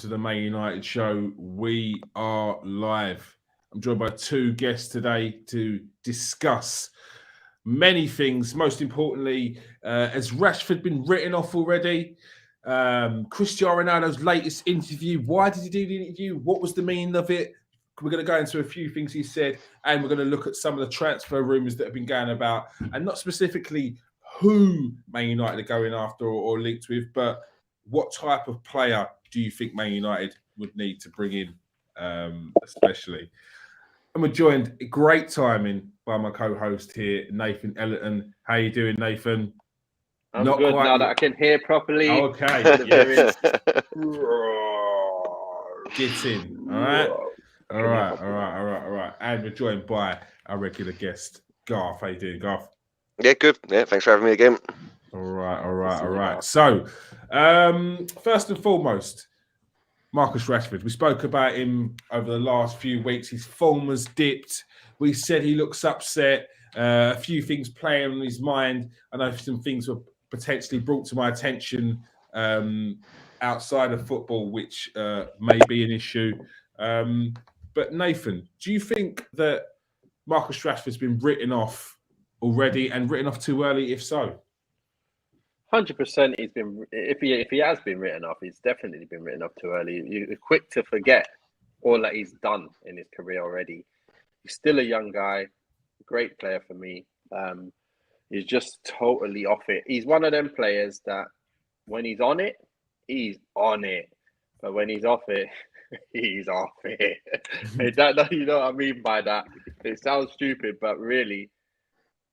to the Man United show. We are live. I'm joined by two guests today to discuss many things. Most importantly, has Rashford been written off already? Cristiano Ronaldo's latest interview. Why did he do the interview? What was the meaning of it? We're going to go into a few things he said, and we're going to look at some of the transfer rumours that have been going about, and not specifically who Man United are going after or linked with, but what type of player do you think Man United would need to bring in, especially? And we're joined, great timing, by my co-host here, Nathan Ellington. How you doing, Nathan? I'm not good now that I can hear properly. Oh, okay. Get in. All right. All right. And we're joined by our regular guest, Garth. How you doing, Garth? Yeah, good. Yeah, thanks for having me again. All right. So, first and foremost, Marcus Rashford. We spoke about him over the last few weeks. His form has dipped. We said he looks upset. A few things playing on his mind. I know some things were potentially brought to my attention outside of football, which may be an issue. But Nathan, do you think that Marcus Rashford's been written off already and written off too early? If so, 100%. He's been. If he has been written off, he's definitely been written off too early. You're quick to forget all that he's done in his career already. He's still a young guy, great player for me. He's just totally off it. He's one of them players that when he's on it, he's on it, but when he's off it, he's off it. You know what I mean by that? It sounds stupid, but really,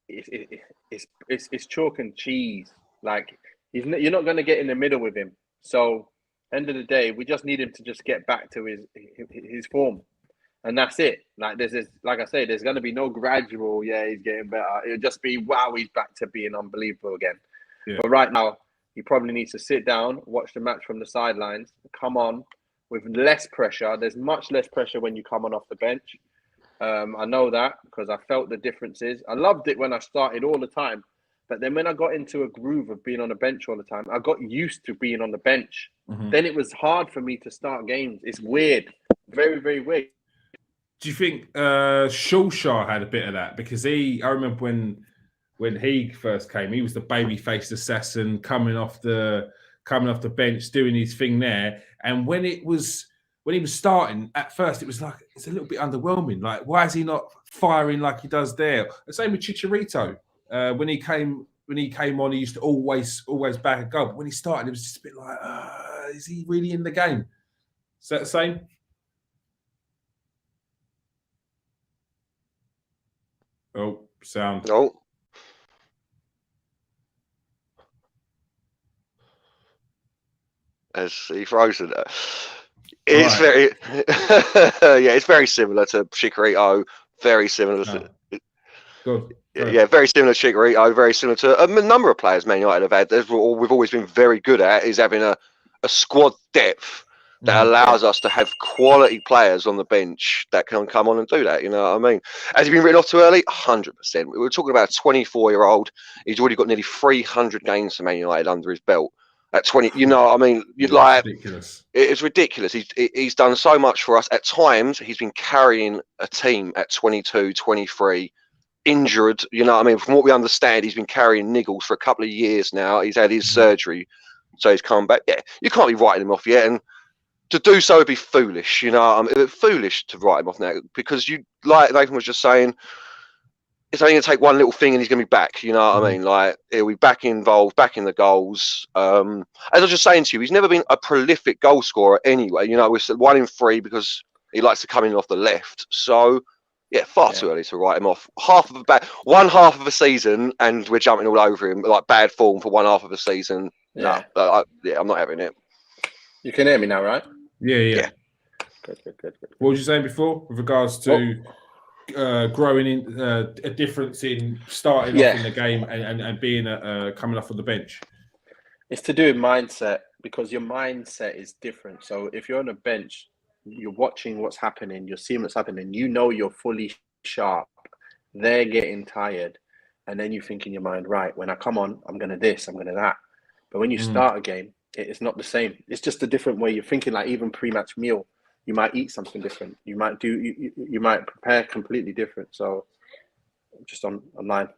it's chalk and cheese. Like you're not going to get in the middle with him. So, end of the day, we just need him to just get back to his form, and that's it. Like like I say, there's going to be no gradual. Yeah, he's getting better. It'll just be wow, he's back to being unbelievable again. Yeah. But right now, he probably needs to sit down, watch the match from the sidelines, come on with less pressure. There's much less pressure when you come on off the bench. I know that because I felt the differences. I loved it when I started all the time. But then when I got into a groove of being on the bench all the time, I got used to being on the bench. Mm-hmm. Then it was hard for me to start games. It's weird. Very, very weird. Do you think Solskjaer had a bit of that? Because I remember when he first came, he was the baby-faced assassin coming off the bench, doing his thing there. And when he was starting, at first it was like it's a little bit underwhelming. Like, why is he not firing like he does there? The same with Chicharito. When he came on, he used to always back a goal. But when he started, it was just a bit like, is he really in the game? Is that the same? Oh, sound. Oh. As he frozen. It's very, it's very similar to Chicharito. Very similar to. Good. Yeah, very similar to Chicharito, very similar to a number of players Man United have had. We've always been very good at is having a squad depth that allows us to have quality players on the bench that can come on and do that. You know what I mean? Has he been written off too early? 100%. We were talking about a 24-year-old. He's already got nearly 300 games for Man United under his belt. At 20, you know what I mean? Ridiculous. It's ridiculous. He's done so much for us. At times, he's been carrying a team at 22, 23, injured, you know what I mean? From what we understand, he's been carrying niggles for a couple of years now. He's had his surgery, so he's come back. Yeah, you can't be writing him off yet, and to do so would be foolish, you know. I mean, foolish to write him off now because you, like Nathan was just saying, it's only going to take one little thing and he's going to be back, you know what I mean? Like, he'll be back involved, back in the goals. As I was just saying to you, he's never been a prolific goal scorer anyway. You know, we're 1 in 3 because he likes to come in off the left. So, yeah, far too early to write him off. One half of a season, and we're jumping all over him like bad form for one half of a season. Yeah, no, I'm not having it. You can hear me now, right? Yeah. Good. What was you saying before with regards to growing in a difference in starting off in the game and being coming off on the bench? It's to do with mindset because your mindset is different. So if you're on a bench, you're watching what's happening, you're seeing what's happening, you know you're fully sharp. They're getting tired. And then you think in your mind, right, when I come on, I'm going to this, I'm going to that. But when you start a game, it's not the same. It's just a different way you're thinking. Like even pre-match meal, you might eat something different. You might you might prepare completely different. So just online.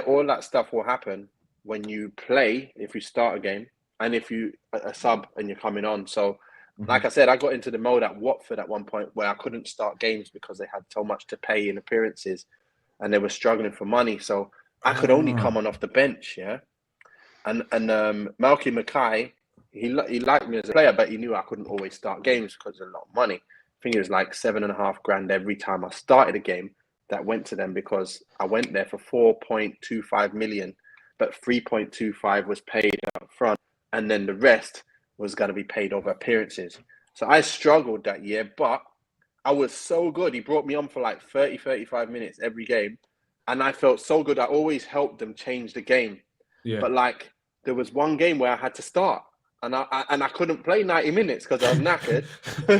All that stuff will happen when you play, if you start a game, and if you a sub and you're coming on. So, like I said, I got into the mode at Watford at one point where I couldn't start games because they had so much to pay in appearances, and they were struggling for money. So I could only come on off the bench, yeah. And Malky Mackay, he liked me as a player, but he knew I couldn't always start games because of a lot of money. I think it was like $7.5 grand every time I started a game that went to them because I went there for 4.25 million, but 3.25 was paid up front, and then the rest was going to be paid over appearances. So I struggled that year, but I was so good. He brought me on for like 35 minutes every game, and I felt so good. I always helped them change the game. Yeah. But like there was one game where I had to start, and I couldn't play 90 minutes because I was knackered.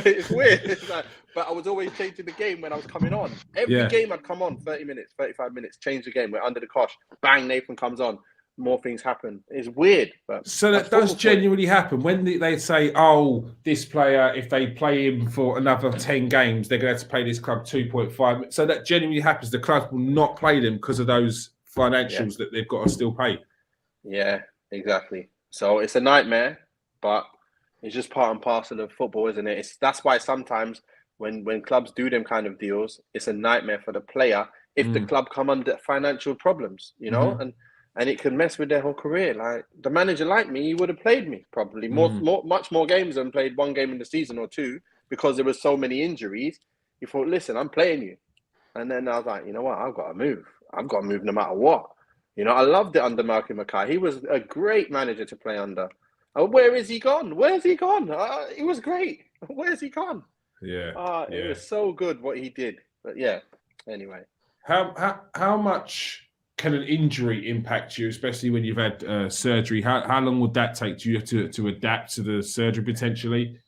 It's weird. It's like, but I was always changing the game when I was coming on. Every game I'd come on 30 minutes, 35 minutes, change the game. We're under the cosh. Bang, Nathan comes on. More things happen. It's weird. But so that does genuinely happen. When they say, oh, this player, if they play him for another 10 games, they're going to have to pay this club 2.5. So that genuinely happens. The clubs will not play them because of those financials that they've got to still pay. Yeah, exactly. So it's a nightmare, but it's just part and parcel of football, isn't it? That's why sometimes when clubs do them kind of deals, it's a nightmare for the player if the club come under financial problems, you know, and it can mess with their whole career. Like the manager like me, he would have played me probably much more games than played one game in the season or two because there were so many injuries. He thought, listen, I'm playing you. And then I was like, you know what? I've got to move. I've got to move no matter what. You know, I loved it under Malky Mackay. He was a great manager to play under. Oh, where is he gone? Where's he gone? He was great. Where's he gone? Yeah. It was so good what he did. But yeah, anyway. How much can an injury impact you, especially when you've had surgery? How long would that take? Do you have to adapt to the surgery potentially?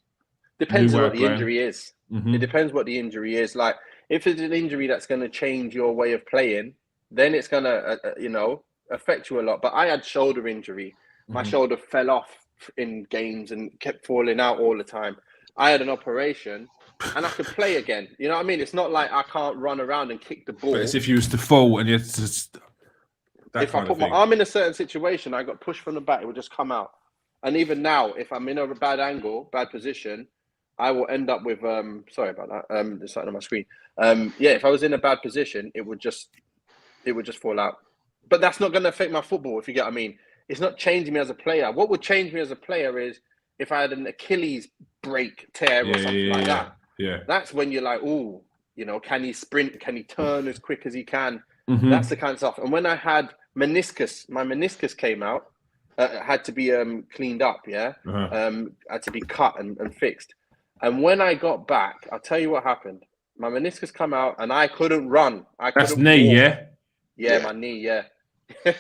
Depends on what the injury is. It depends what the injury is. Like if it's an injury that's going to change your way of playing, then it's going to, affect you a lot. But I had shoulder injury. My shoulder fell off in games and kept falling out all the time. I had an operation and I could play again. You know what I mean? It's not like I can't run around and kick the ball. But it's if you was to fall and you had to... If I put my arm in a certain situation, I got pushed from the back, it would just come out. And even now, if I'm in a bad angle, bad position, I will end up with... sorry about that. There's something on my screen. If I was in a bad position, it would just fall out. But that's not going to affect my football, if you get what I mean. It's not changing me as a player. What would change me as a player is if I had an Achilles break, tear, or something like that. Yeah. That's when you're like, oh, can he sprint? Can he turn as quick as he can? That's the kind of stuff. And when I had my meniscus came out, had to be cleaned up, had to be cut and fixed. And when I got back, I'll tell you what happened. My meniscus come out and I couldn't run. That's knee, walk. Yeah, my knee, yeah.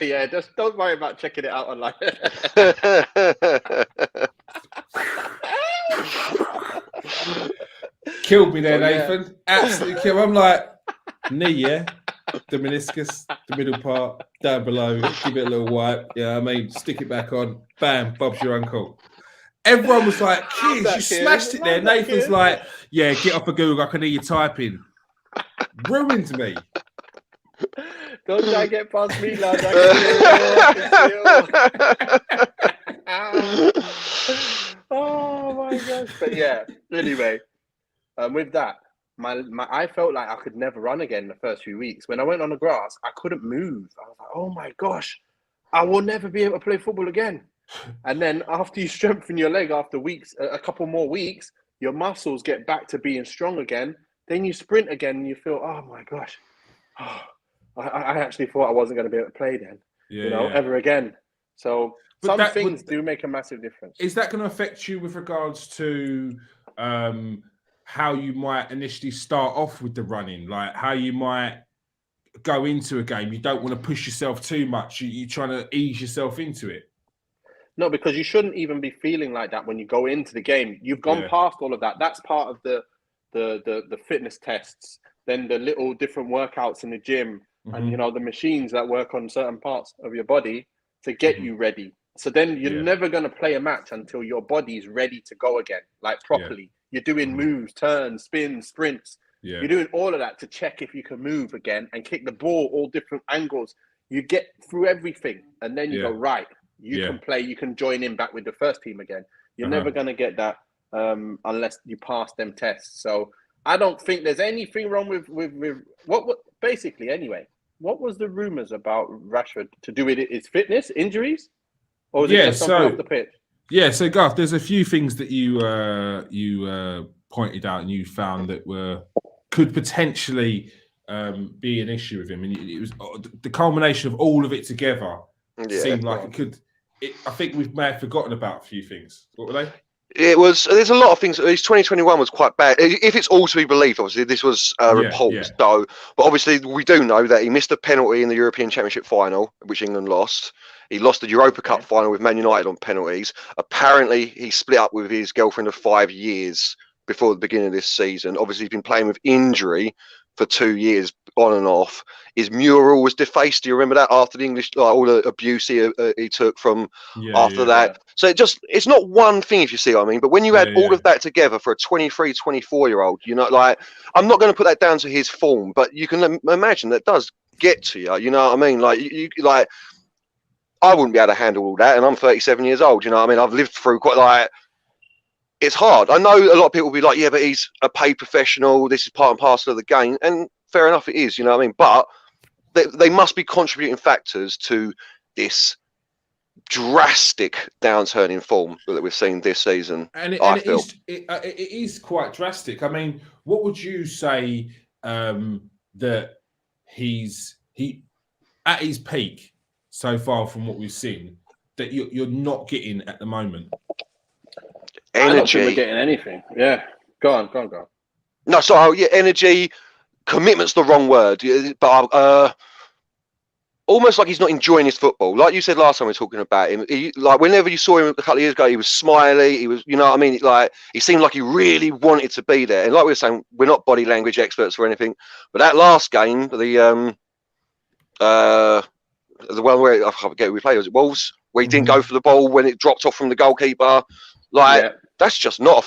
Yeah, just don't worry about checking it out online. Killed me there, Nathan. Absolutely killed. I'm like, knee, the meniscus, the middle part, down below, give it a little wipe. Yeah, I mean, stick it back on. Bam, Bob's your uncle. Everyone was like, kids, you smashed it there. Nathan's like, yeah, get off of Google. I can hear you typing. Ruined me. Don't try to get past me, lad. Oh my gosh. But yeah, anyway, with that, I felt like I could never run again the first few weeks. When I went on the grass, I couldn't move. I was like, oh my gosh, I will never be able to play football again. And then after you strengthen your leg after weeks, a couple more weeks, your muscles get back to being strong again. Then you sprint again and you feel, oh my gosh. I actually thought I wasn't going to be able to play then, ever again. So things do make a massive difference. Is that going to affect you with regards to how you might initially start off with the running? Like how you might go into a game? You don't want to push yourself too much. You're trying to ease yourself into it. No, because you shouldn't even be feeling like that when you go into the game. You've gone past all of that. That's part of the fitness tests. Then the little different workouts in the gym. And, the machines that work on certain parts of your body, to get you ready. So then you're never going to play a match until your body's ready to go again, like properly. You're doing moves, turns, spins, sprints. You're doing all of that to check if you can move again and kick the ball all different angles. You get through everything, and then you go, right, you can play, you can join in back with the first team again. You're never going to get that unless you pass them tests. So I don't think there's anything wrong with what basically anyway. What was the rumours about Rashford to do with his fitness, injuries? Or was it just something off the pitch? Yeah, so Garth, there's a few things that you pointed out and you found that could potentially be an issue with him, and it was the culmination of all of it together. Seemed like it could. I think we may have forgotten about a few things. What were they? It was. There's a lot of things. His 2021 was quite bad. If it's all to be believed, obviously this was reports. So, but obviously we do know that he missed a penalty in the European Championship final, which England lost. He lost the Europa Cup final with Man United on penalties. Apparently, he split up with his girlfriend of 5 years before the beginning of this season. Obviously, he's been playing with injury for 2 years, on and off. His mural was defaced. Do you remember that after the English, like all the abuse he took from after that? So it's not one thing, if you see what I mean. But when you add all of that together for a 23, 24-year-old, you know, like, I'm not going to put that down to his form, but you can imagine that does get to you. You know what I mean? Like, you like, I wouldn't be able to handle all that, and I'm 37 years old. You know what I mean? I've lived through quite, like, it's hard. I know a lot of people will be like, yeah, but he's a paid professional. This is part and parcel of the game. And fair enough, it is, you know what I mean? But they must be contributing factors to this drastic downturn in form that we've seen this season. And it is quite drastic. I mean, what would you say that he's at his peak so far from what we've seen that you're not getting at the moment? Energy. I don't think we're getting anything. Yeah. Go on. No, sorry. Energy. Commitment's the wrong word. But almost like he's not enjoying his football. Like you said last time we were talking about him. Like, whenever you saw him a couple of years ago, he was smiley. He was, you know what I mean? Like, he seemed like he really wanted to be there. And like we were saying, we're not body language experts or anything. But that last game, the one where I forget who we played, was it Wolves? Where he didn't go for the ball when it dropped off from the goalkeeper. Like, that's not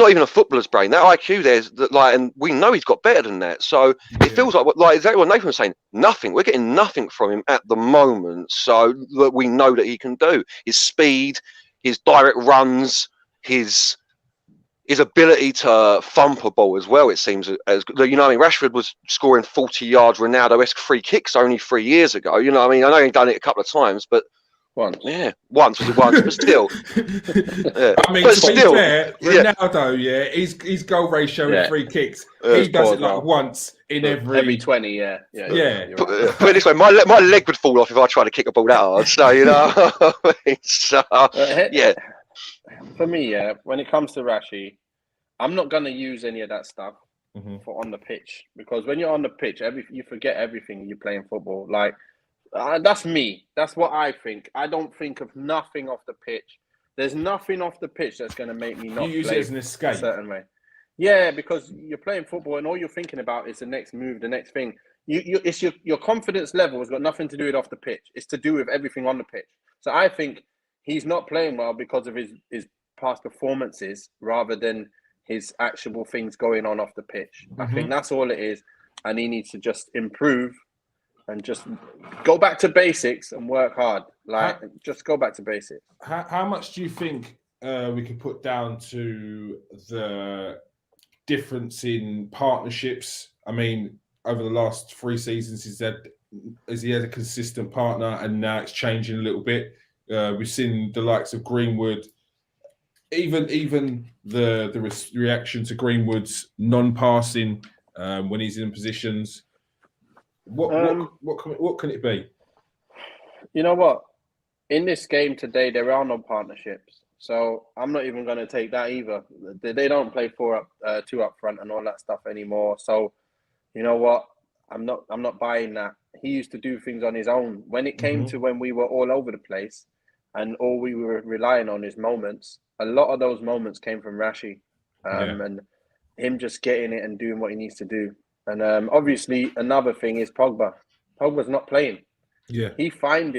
even a footballer's brain. That IQ there's like, and we know he's got better than that. So it feels like exactly what Nathan was saying. Nothing. We're getting nothing from him at the moment. So that we know that he can do his speed, his direct runs, his ability to thump a ball as well. It seems as you know. I mean, Rashford was scoring 40-yard Ronaldo-esque free kicks only 3 years ago. You know, I mean, I know he's done it a couple of times, but. Once was it once, but still. I mean, to be fair, Ronaldo, his goal ratio in free kicks, he does it like once in every 20. Put it this way, my leg would fall off if I tried to kick a ball that hard. So you know, For me, when it comes to Rashi, I'm not gonna use any of that stuff for on the pitch, because when you're on the pitch, you forget everything. You playing football, like. That's me. That's what I think. I don't think of nothing off the pitch. There's nothing off the pitch that's going to make me not you use play it as an escape. A certain way. Yeah, because you're playing football and all you're thinking about is the next move, the next thing. It's your confidence level has got nothing to do with off the pitch. It's to do with everything on the pitch. So I think he's not playing well because of his past performances rather than his actual things going on off the pitch. I think that's all it is. And he needs to just improve and just go back to basics and work hard. Just go back to basics. How much do you think we could put down to the difference in partnerships? I mean, over the last 3 seasons, he had a consistent partner, and now it's changing a little bit. We've seen the likes of Greenwood, even the reaction to Greenwood's non-passing when he's in positions. What can it be? You know what? In this game today, there are no partnerships, so I'm not even going to take that either. They don't play 2 up front and all that stuff anymore. So, you know what? I'm not buying that. He used to do things on his own. When it came to when we were all over the place, and all we were relying on is moments. A lot of those moments came from Rashi, and him just getting it and doing what he needs to do. And obviously, another thing is Pogba. Pogba's not playing. Yeah. He finds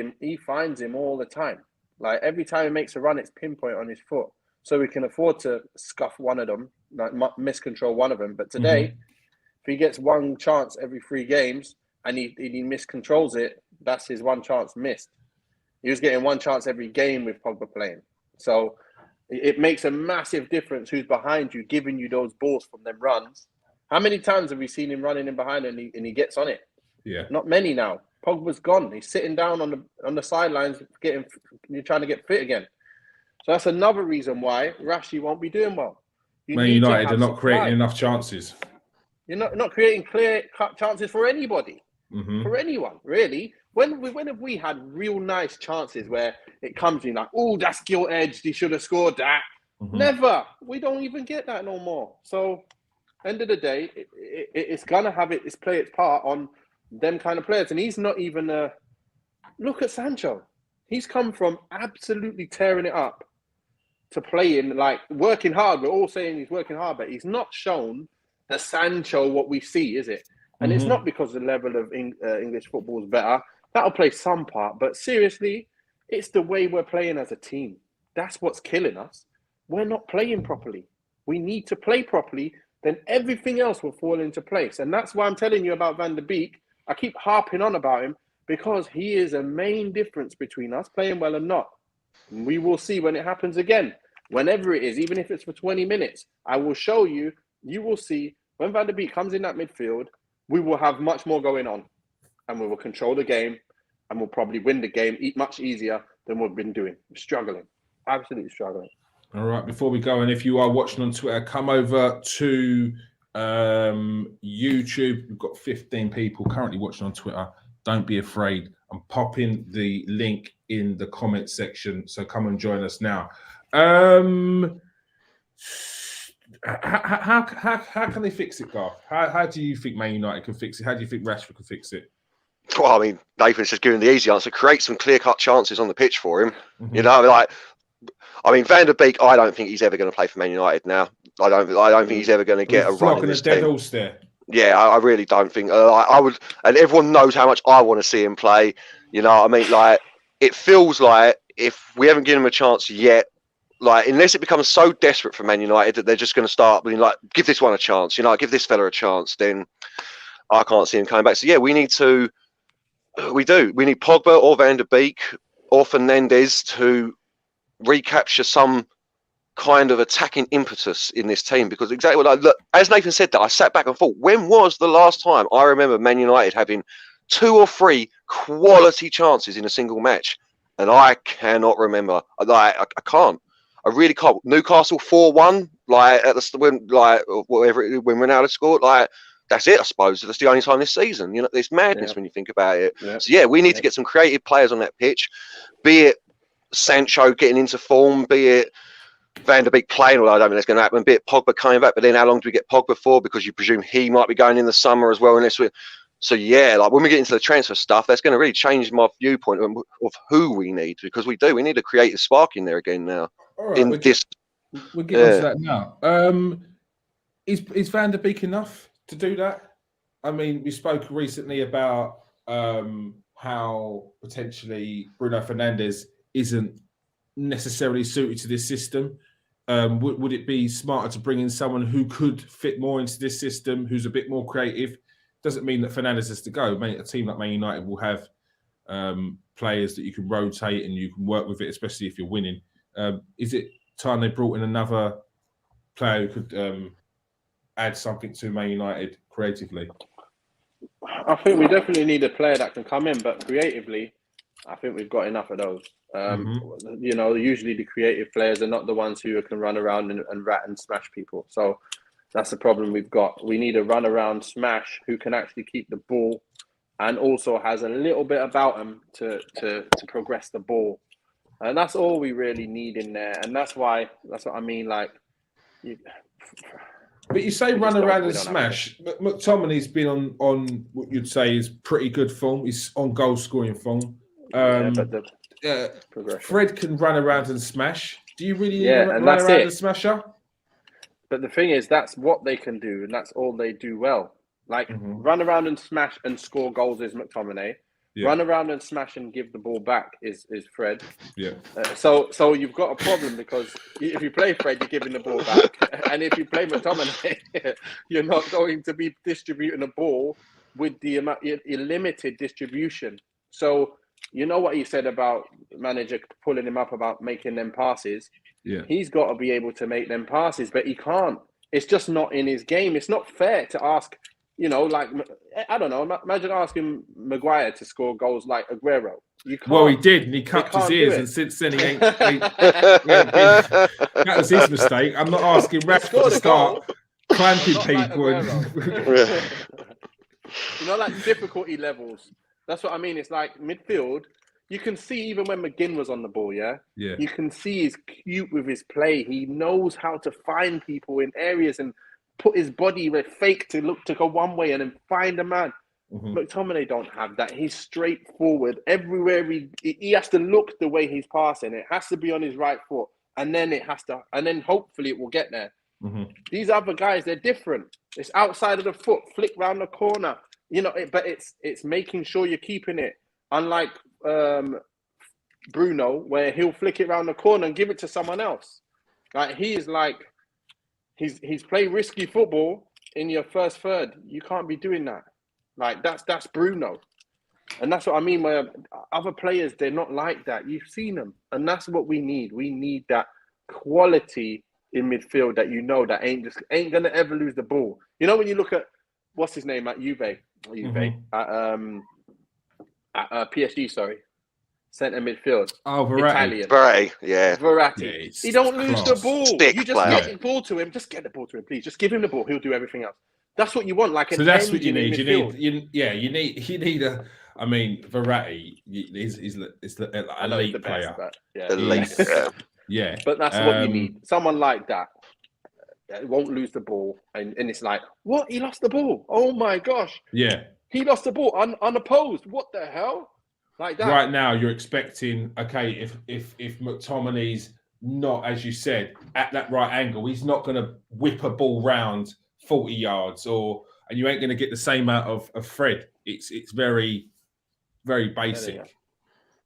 him all the time. Like every time he makes a run, it's pinpoint on his foot. So we can afford to scuff one of them, like miscontrol one of them. But today, if he gets one chance every 3 games and he miscontrols it, that's his one chance missed. He was getting one chance every game with Pogba playing. So it makes a massive difference who's behind you, giving you those balls from them runs. How many times have we seen him running in behind and he gets on it? Yeah. Not many now. Pogba's gone. He's sitting down on the sidelines, trying to get fit again. So that's another reason why Rashi won't be doing well. Man United are not creating enough chances. You're not creating clear-cut chances for anybody, for anyone, really. When have we had real nice chances where it comes in like, oh, that's gilt-edged, he should have scored that. Never. We don't even get that no more. So, end of the day, it's going to have its play its part on them kind of players. And he's not even look at Sancho. He's come from absolutely tearing it up to playing, like, working hard. We're all saying he's working hard, but he's not shown the Sancho what we see, is it? And it's not because the level of English football is better. That'll play some part. But seriously, it's the way we're playing as a team. That's what's killing us. We're not playing properly. We need to play properly. Then everything else will fall into place. And that's why I'm telling you about Van der Beek. I keep harping on about him because he is a main difference between us playing well and not. And we will see when it happens again. Whenever it is, even if it's for 20 minutes, I will show you. You will see when Van der Beek comes in that midfield, we will have much more going on. And we will control the game. And we'll probably win the game much easier than we've been doing. We're struggling. Absolutely struggling. All right, before we go, and if you are watching on Twitter, come over to YouTube. We've got 15 people currently watching on Twitter. Don't be afraid. I'm popping the link in the comment section, so come and join us now. How can they fix it, Garth? How do you think Man United can fix it? How do you think Rashford can fix it? Well, I mean, Nathan's just giving the easy answer. Create some clear-cut chances on the pitch for him. You know, like, I mean, Van der Beek, I don't think he's ever going to play for Man United now. I don't think he's ever going to get a run in this team. Horse there. Yeah, I really don't think. I would, and everyone knows how much I want to see him play. You know, I mean, like, it feels like if we haven't given him a chance yet, like, unless it becomes so desperate for Man United that they're just going to start being like, give this one a chance, you know, give this fella a chance, then I can't see him coming back. So yeah, we need Pogba or Van der Beek or Fernandes to recapture some kind of attacking impetus in this team, because exactly what as Nathan said that, I sat back and thought, when was the last time I remember Man United having 2 or 3 quality chances in a single match? And I cannot remember. I can't. I really can't. Newcastle 4-1, like at the when Ronaldo scored, like that's it. I suppose that's the only time this season. You know, it's madness when you think about it. Yeah. So yeah, we need to get some creative players on that pitch, be it Sancho getting into form, be it Van der Beek playing, although I don't think that's going to happen, be it Pogba coming back, but then how long do we get Pogba for? Because you presume he might be going in the summer as well. Unless we, so yeah, like when we get into the transfer stuff, that's going to really change my viewpoint of who we need, because we need a creative spark in there again now. All right, we'll get on to that now. Is Van der Beek enough to do that? I mean, we spoke recently about how potentially Bruno Fernandes isn't necessarily suited to this system. Would it be smarter to bring in someone who could fit more into this system, who's a bit more creative? Doesn't mean that Fernandes has to go. A team like Man United will have players that you can rotate and you can work with it, especially if you're winning. Is it time they brought in another player who could add something to Man United creatively? I think we definitely need a player that can come in, but creatively, I think we've got enough of those. You know, usually the creative players are not the ones who can run around and rat and smash people. So that's the problem we've got. We need a run around smash who can actually keep the ball and also has a little bit about him to progress the ball. And that's all we really need in there. And that's what I mean. Like, but you say run around and smash. McTominay's been on what you'd say is pretty good form. He's on goal scoring form. Fred can run around and smash. Do you really need to run around and smasher? But the thing is, that's what they can do, and that's all they do well. Like run around and smash and score goals is McTominay. Run around and smash and give the ball back is Fred. Yeah. So you've got a problem because if you play Fred, you're giving the ball back, and if you play McTominay, you're not going to be distributing the ball with the amount limited distribution. So you know what he said about manager pulling him up about making them passes. Yeah. He's got to be able to make them passes, but he can't. It's just not in his game. It's not fair to ask. You know, like, I don't know. Imagine asking Maguire to score goals like Aguero. You can't. Well, he did, and he cupped his ears, and since then he ain't. That was his mistake. I'm not asking Rashford to start clamping people. You know, like difficulty levels. That's what I mean. It's like midfield. You can see even when McGinn was on the ball, yeah? You can see he's cute with his play. He knows how to find people in areas and put his body with fake to go one way and then find a man. McTominay don't have that. He's straightforward. Everywhere he has to look the way he's passing. It has to be on his right foot. And then hopefully it will get there. These other guys, they're different. It's outside of the foot, flick round the corner. You know, but it's making sure you're keeping it. Unlike Bruno, where he'll flick it round the corner and give it to someone else. Like he's playing risky football in your first third. You can't be doing that. Like that's Bruno. And that's what I mean, where other players, they're not like that. You've seen them. And that's what we need. We need that quality in midfield that that ain't gonna ever lose the ball. You know, when you look at what's his name at at PSG, sorry. Centre midfield. Oh, Verratti. Italian. Verratti, yeah. Verratti. Yeah, he don't lose the ball. You just player. get the ball to him. Just get the ball to him, please. Just give him the ball. He'll do everything else. That's what you want. Like so that's what you need. You need a. I mean, Verratti is the elite player. Elite. Yeah. But that's what you need. Someone like that. Won't lose the ball, and it's like, what? He lost the ball. Oh my gosh. Yeah. He lost the ball unopposed. What the hell? Like that. Right now, you're expecting, okay, if McTominay's not, as you said, at that right angle, he's not going to whip a ball round 40 yards, and you ain't going to get the same out of Fred. It's very, very basic.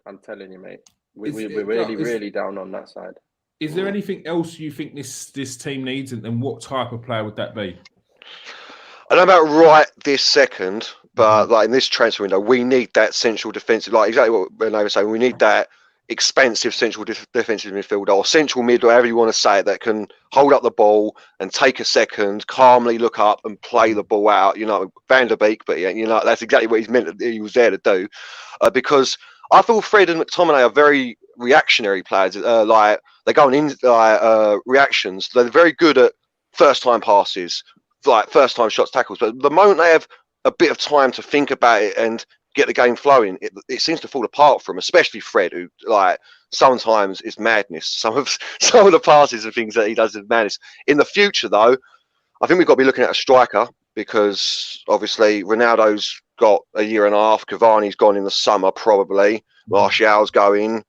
I'm telling you, mate. We're really down on that side. Is there anything else you think this team needs, and what type of player would that be? I don't know about right this second, but like in this transfer window, we need that central defensive, like exactly what Renee was saying. We need that expensive central defensive midfielder or central mid, or however you want to say it, that can hold up the ball and take a second, calmly look up and play the ball out. You know, Van der Beek, but that's exactly what he was there to do. Because I feel Fred and McTominay are very reactionary players. Like they go on reactions. They're very good at first time passes, like first time shots, tackles. But the moment they have a bit of time to think about it and get the game flowing, it seems to fall apart for him, especially Fred, who like sometimes is madness. Some of the passes and things that he does is madness. In the future, though, I think we've got to be looking at a striker, because obviously Ronaldo's got a year and a half. Cavani's gone in the summer, probably. Martial's going.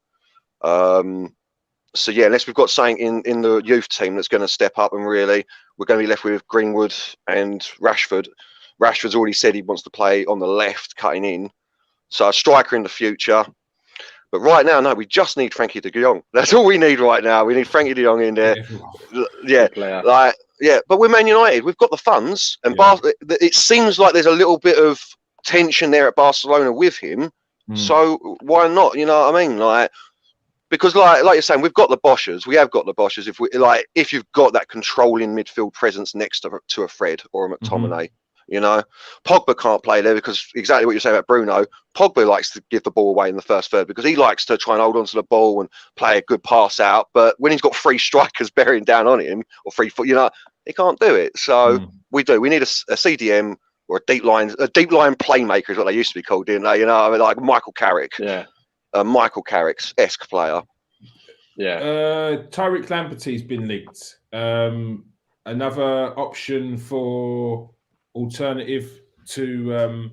So yeah, unless we've got something in the youth team that's going to step up, and really we're going to be left with Greenwood and Rashford. Rashford's already said he wants to play on the left, cutting in. So a striker in the future. But right now, no, we just need Frankie de Jong. That's all we need right now. We need Frankie de Jong in there. But we're Man United. We've got the funds, and it seems like there's a little bit of tension there at Barcelona with him. So why not? You know what I mean? Like, because like you're saying, we've got the Boschers. We have got the Boschers. If you've got that controlling midfield presence next to a Fred or a McTominay. You know, Pogba can't play there because exactly what you're saying about Bruno. Pogba likes to give the ball away in the first third because he likes to try and hold on to the ball and play a good pass out. But when he's got three strikers bearing down on him, or 3 foot, he can't do it. So we need a CDM or a deep line playmaker is what they used to be called, didn't they? Like Michael Carrick. Yeah. Michael Carrick's-esque player. Yeah. Tariq Lamptey's been linked. Another option for alternative to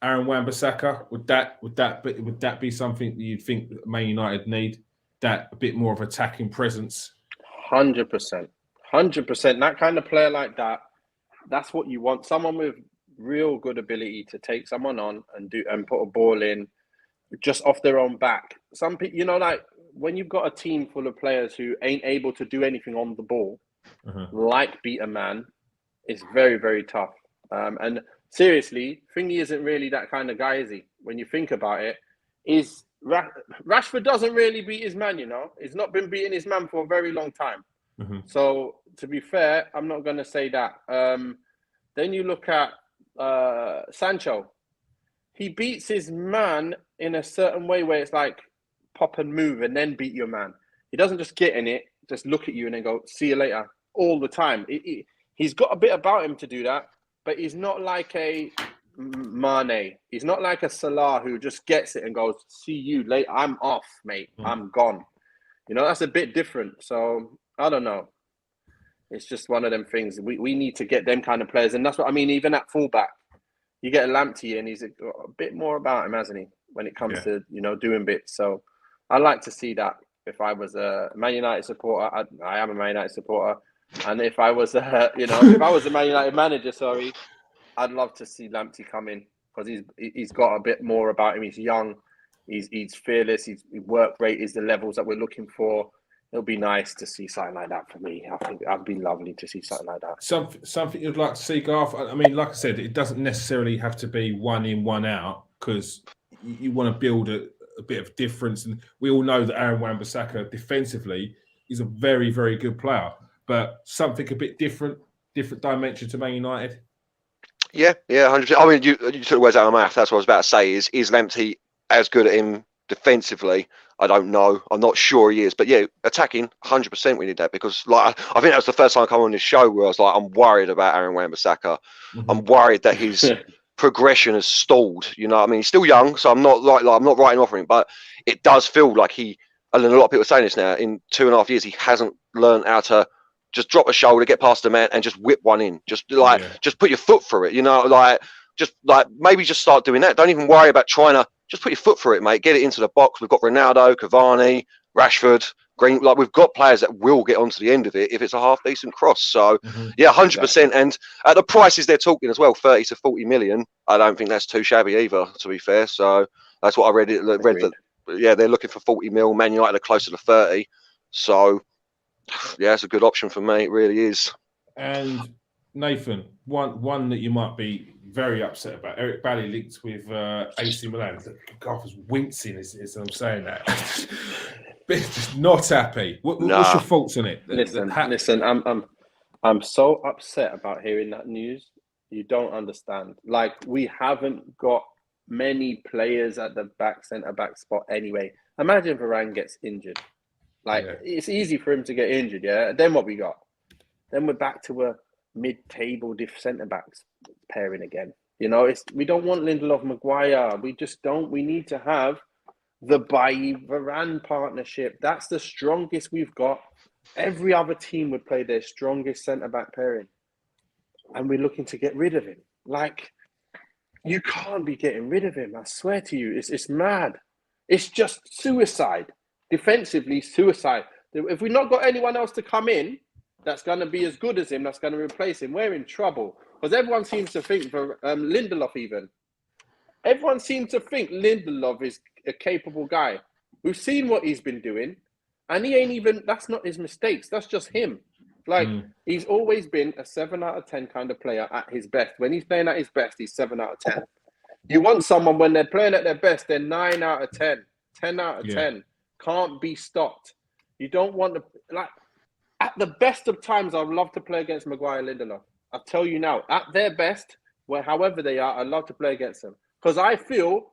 Aaron Wan-Bissaka. Would that be something that you'd think Man United need? That a bit more of attacking presence. 100%. That kind of player like that. That's what you want. Someone with real good ability to take someone on and put a ball in just off their own back. Some people, you know, like when you've got a team full of players who ain't able to do anything on the ball, like beat a man, it's very, very tough. And seriously, Thingy isn't really that kind of guy, is he? When you think about it, Rashford doesn't really beat his man, you know. He's not been beating his man for a very long time. So to be fair, I'm not going to say that. Then you look at Sancho. He beats his man in a certain way where it's like pop and move and then beat your man. He doesn't just get in it, just look at you and then go, see you later, all the time. He's got a bit about him to do that, but he's not like a Mane. He's not like a Salah who just gets it and goes, see you later. I'm off, mate. I'm gone. You know, that's a bit different. So I don't know. It's just one of them things. We need to get them kind of players. And that's what I mean, even at fullback, you get a Lamptey and he's got a bit more about him, hasn't he, when it comes to, you know, doing bits. So I like to see that. If I was a Man United supporter, I am a Man United supporter. And if I was, if I was a Man United manager, I'd love to see Lamptey come in because he's got a bit more about him. He's young, he's fearless, his work rate is the levels that we're looking for. It'll be nice to see something like that for me. I think that'd be lovely to see something like that. Something you'd like to see, Garth? I mean, like I said, it doesn't necessarily have to be one in, one out because you want to build a bit of difference. And we all know that Aaron Wan-Bissaka defensively is a very, very good player, but something a bit different dimension to Man United. Yeah, 100%. I mean, you took the words out of my mouth. That's what I was about to say. Is Lamptey as good at him defensively? I don't know. I'm not sure he is. But yeah, attacking, 100% we need that because like I think that was the first time I come on this show where I was like, I'm worried about Aaron Wan-Bissaka. I'm worried that his progression has stalled. You know what I mean? He's still young, so I'm not like I'm not writing off him, but it does feel like and a lot of people are saying this now, in 2.5 years, he hasn't learned how to just drop a shoulder, get past the man and just whip one in. Just put your foot through it, you know, maybe just start doing that. Don't even worry about trying to just put your foot through it, mate. Get it into the box. We've got Ronaldo, Cavani, Rashford, Green. Like we've got players that will get onto the end of it if it's a half decent cross. So yeah, 100%. And at the prices they're talking as well, 30 to 40 million, I don't think that's too shabby either, to be fair. So that's what I read that they're looking for 40 mil. Man United are closer to 30. So yeah, it's a good option for me. It really is. And Nathan, one that you might be very upset about. Eric Bailly linked with AC Milan. Garth was wincing as I'm saying that. Just not happy. What's your thoughts on it? Listen. I'm so upset about hearing that news. You don't understand. Like we haven't got many players at the centre back spot anyway. Imagine Varane gets injured. It's easy for him to get injured, yeah. Then what we got? Then we're back to a mid-table centre backs pairing again. You know, we don't want Lindelof Maguire. We just don't. We need to have the Bailly Varane partnership. That's the strongest we've got. Every other team would play their strongest centre back pairing, and we're looking to get rid of him. Like you can't be getting rid of him. I swear to you, it's mad. It's just suicide. Defensively, suicide. If we've not got anyone else to come in that's going to be as good as him, that's going to replace him, we're in trouble. Because everyone seems to think, for Lindelof even, everyone seems to think Lindelof is a capable guy. We've seen what he's been doing, and he ain't even, that's not his mistakes, that's just him. Like, he's always been a 7 out of 10 kind of player at his best. When he's playing at his best, he's 7 out of 10. You want someone, when they're playing at their best, they're 9 out of 10, 10 out of 10. Can't be stopped. You don't want to, like, at the best of times, I'd love to play against Maguire and Lindelof. I'll tell you now, at their best, however they are, I'd love to play against them. Because I feel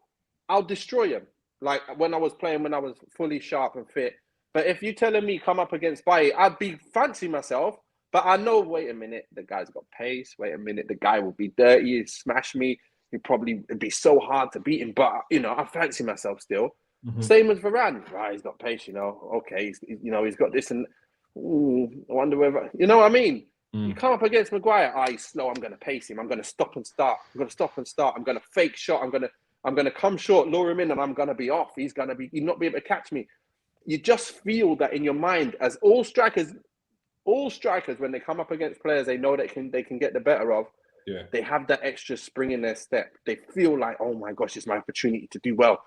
I'll destroy them. Like when I was playing, when I was fully sharp and fit. But if you're telling me come up against Bailly, I'd be fancy myself. But I know, wait a minute, the guy's got pace. Wait a minute, the guy will be dirty, he'd smash me. It'd be so hard to beat him. But, you know, I fancy myself still. Same with Varane. Right, he's got pace, you know. Okay, he's got this and I wonder whether, you know what I mean? You come up against Maguire, he's slow, I'm going to pace him. I'm going to stop and start. I'm going to fake shot. I'm going to come short, lure him in, and I'm going to be off. He'll not be able to catch me. You just feel that in your mind, as all strikers, when they come up against players they know they can get the better of, Yeah. They have that extra spring in their step. They feel like, oh my gosh, it's my opportunity to do well.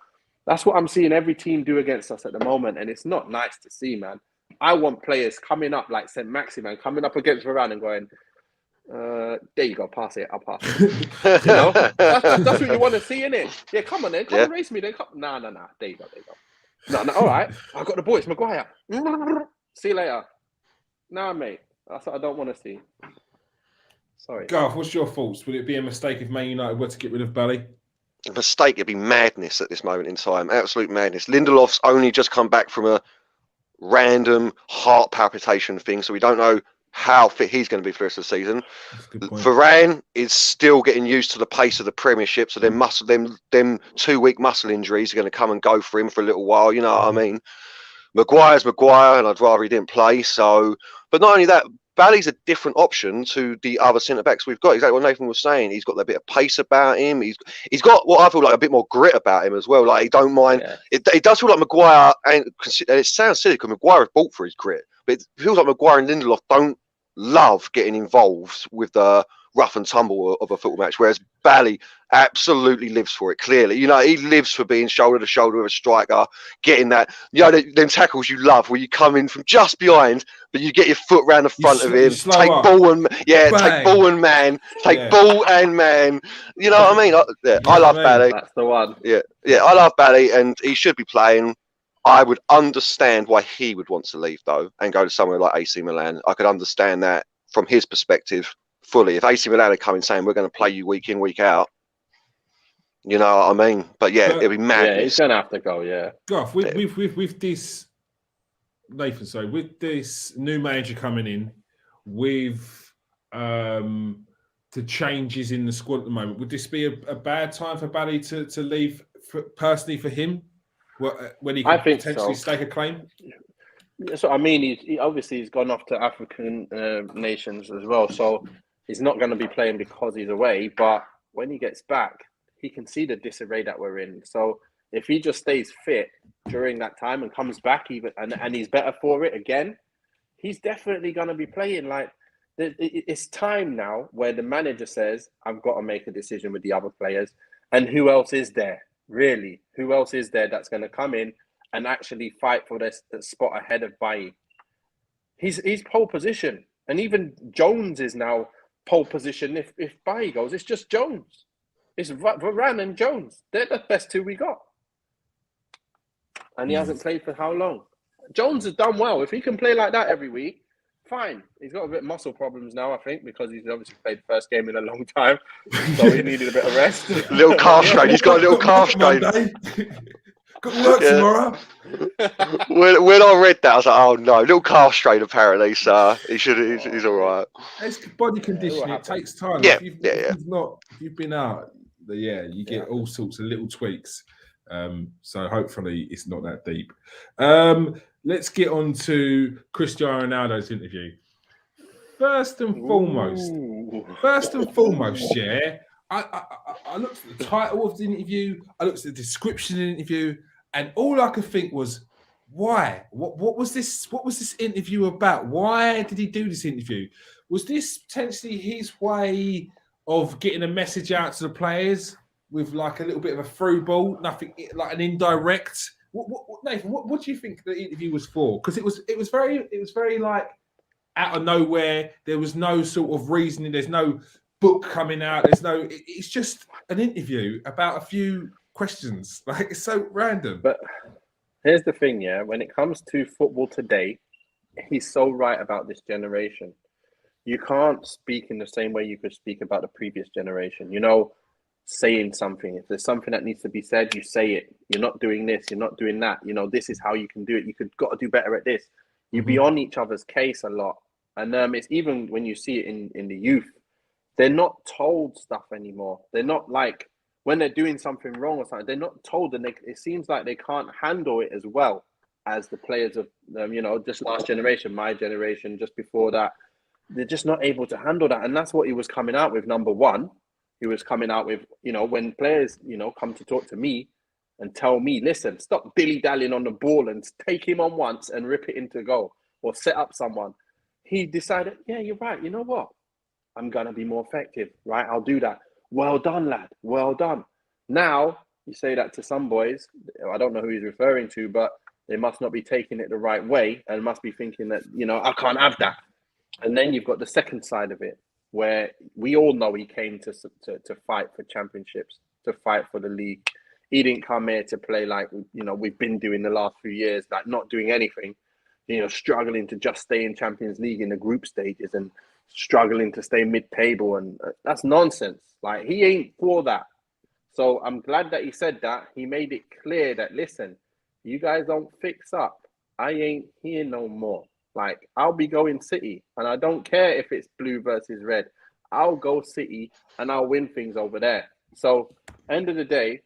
That's what I'm seeing every team do against us at the moment, and it's not nice to see, man. I want players coming up like St. Maximin, coming up against Varane and going, there you go, pass it, I'll pass it. You know, that's what you want to see, innit? Yeah, come on then, come and race me then. No. There you go. No, all right. I got the ball. It's Maguire. See you later. Nah, mate. That's what I don't want to see. Sorry. Garth, what's your thoughts? Would it be a mistake if Man United were to get rid of Bally? A mistake. It'd be madness at this moment in time. Absolute madness. Lindelof's only just come back from a random heart palpitation thing, so we don't know how fit he's going to be for the rest of the season. Varane is still getting used to the pace of the Premiership, so them 2-week muscle injuries are going to come and go for him for a little while. You know what I mean? Maguire's Maguire, and I'd rather he didn't play. So, but not only that, Bally's a different option to the other centre backs we've got. Exactly what Nathan was saying. He's got that bit of pace about him. He's got what I feel like a bit more grit about him as well. Like he don't mind. Yeah. It does feel like Maguire, and it sounds silly because Maguire is bought for his grit, but it feels like Maguire and Lindelof don't love getting involved with the rough and tumble of a football match, whereas Bally absolutely lives for it. Clearly, you know, he lives for being shoulder to shoulder with a striker, getting that, you know, them tackles you love, where you come in from just behind, but you get your foot round the front of him, take ball and man. You know what I mean? I love Bally. That's the one. Yeah, I love Bally, and he should be playing. I would understand why he would want to leave though and go to somewhere like AC Milan. I could understand that from his perspective fully. If AC Milan are coming saying we're going to play you week in, week out, you know what I mean? But yeah, it'd be madness. Yeah, he's going to have to go. Yeah. Goff, with this, Nathan, sorry, with this new manager coming in, with the changes in the squad at the moment, would this be a bad time for Bally to leave personally for him? When he could potentially stake a claim? So I mean, he obviously he's gone off to African nations as well, so he's not going to be playing because he's away. But when he gets back, he can see the disarray that we're in. So if he just stays fit during that time and comes back even and he's better for it again, he's definitely going to be playing. Like it's time now where the manager says, "I've got to make a decision with the other players," and who else is there? Really, who else is there that's going to come in and actually fight for this spot ahead of Bailly? He's pole position, and even Jones is now pole position. If Bailly goes, it's just Jones. It's Varane and Jones. They're the best two we got, and he hasn't played for how long? Jones has done well. If he can play like that every week, fine. He's got a bit of muscle problems now, I think, because he's obviously played the first game in a long time. So he needed a bit of rest. Little calf strain. He's got a little calf strain. Got work tomorrow. When I read that, I was like, oh no, little calf strain apparently. So he's all right. It's body conditioning. It takes time. Yeah, if you've been out, you get all sorts of little tweaks. So hopefully it's not that deep. Let's get on to Cristiano Ronaldo's interview. First and foremost, I looked at the title of the interview, I looked at the description of the interview, and all I could think was, why? What was this? What was this interview about? Why did he do this interview? Was this potentially his way of getting a message out to the players with like a little bit of a through ball, nothing like an indirect? Nathan, what do you think the interview was for? Because it was very like out of nowhere. There was no sort of reasoning. There's no book coming out. It's just an interview about a few questions. Like it's so random. But here's the thing, when it comes to football today, he's so right about this generation. You can't speak in the same way you could speak about the previous generation. You know, saying something. If there's something that needs to be said, you say it. You're not doing this, you're not doing that. You know, this is how you can do it. Got to do better at this. You be on each other's case a lot. And it's even when you see it in the youth, they're not told stuff anymore. They're not like, when they're doing something wrong or something, they're not told, and it seems like they can't handle it as well as the players of, just last generation, my generation, just before that. They're just not able to handle that. And that's what he was coming out with, number one. He was coming out with, when players, come to talk to me and tell me, listen, stop dilly-dallying on the ball and take him on once and rip it into goal or set up someone. He decided, yeah, you're right. You know what? I'm going to be more effective, right? I'll do that. Well done, lad. Well done. Now, you say that to some boys, I don't know who he's referring to, but they must not be taking it the right way and must be thinking that, I can't have that. And then you've got the second side of it, where we all know he came to fight for championships, to fight for the league. He didn't come here to play like, we've been doing the last few years, like not doing anything, struggling to just stay in Champions League in the group stages and struggling to stay mid-table. And that's nonsense. Like, he ain't for that. So I'm glad that he said that. He made it clear that, listen, you guys don't fix up. I ain't here no more. Like, I'll be going City, and I don't care if it's blue versus red. I'll go City, and I'll win things over there. So, end of the day,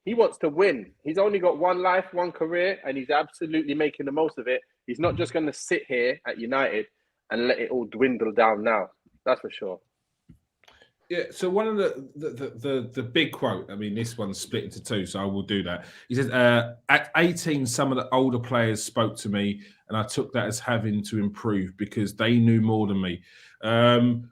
he wants to win. He's only got one life, one career, and he's absolutely making the most of it. He's not just going to sit here at United and let it all dwindle down now. That's for sure. Yeah, so one of the big quote, I mean, this one's split into two, so I will do that. He says, at 18, some of the older players spoke to me, and I took that as having to improve because they knew more than me.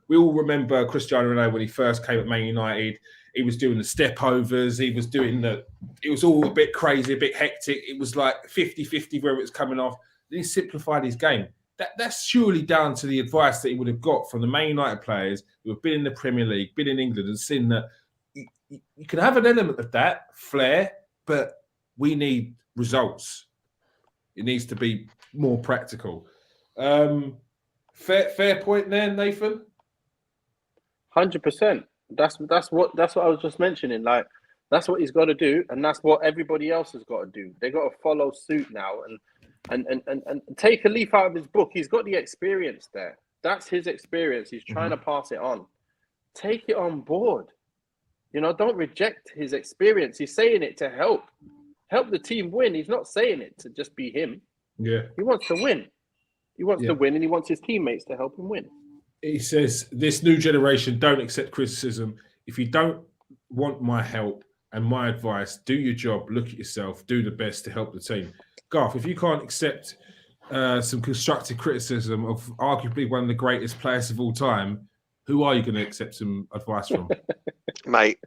We all remember Cristiano Ronaldo when he first came at Man United. He was doing the step-overs. He was doing it was all a bit crazy, a bit hectic. It was like 50-50 where it was coming off. Then he simplified his game. That's surely down to the advice that he would have got from the Man United players who have been in the Premier League, been in England, and seen that you can have an element of that flair, but we need results. It needs to be more practical. Fair point there, Nathan. 100%. That's what I was just mentioning. Like, that's what he's got to do, and that's what everybody else has got to do. They got to follow suit now and take a leaf out of his book. He's got the experience there. That's his experience. He's trying to pass it on. Take it on board. Don't reject his experience. He's saying it to help the team win. He's not saying it to just be him. Yeah. He wants to win. He wants to win, and he wants his teammates to help him win. He says, this new generation don't accept criticism. If you don't want my help and my advice, do your job, look at yourself, do the best to help the team. Garth, if you can't accept some constructive criticism of arguably one of the greatest players of all time, who are you going to accept some advice from? Mate,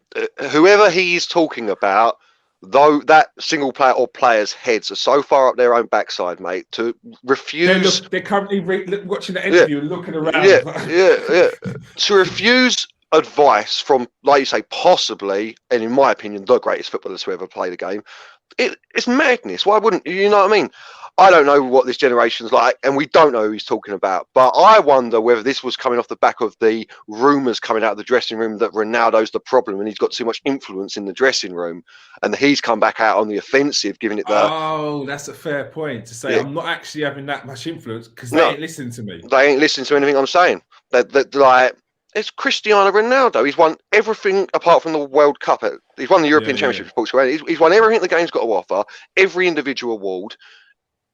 whoever he's talking about, though that single player or players' heads are so far up their own backside, mate, to refuse... They're currently watching the interview and looking around. Yeah. To refuse advice from, like you say, possibly, and in my opinion, the greatest footballers to ever play the game, it's madness. Why wouldn't you know what I mean? I don't know what this generation's like, and we don't know who he's talking about. But I wonder whether this was coming off the back of the rumours coming out of the dressing room that Ronaldo's the problem and he's got too much influence in the dressing room, and he's come back out on the offensive, giving it the... Oh, that's a fair point to say. Yeah. I'm not actually having that much influence because they ain't listening to me. They ain't listening to anything I'm saying. Like, it's Cristiano Ronaldo. He's won everything apart from the World Cup. He's won the European Championship for Portugal. He's won everything the game's got to offer, every individual award.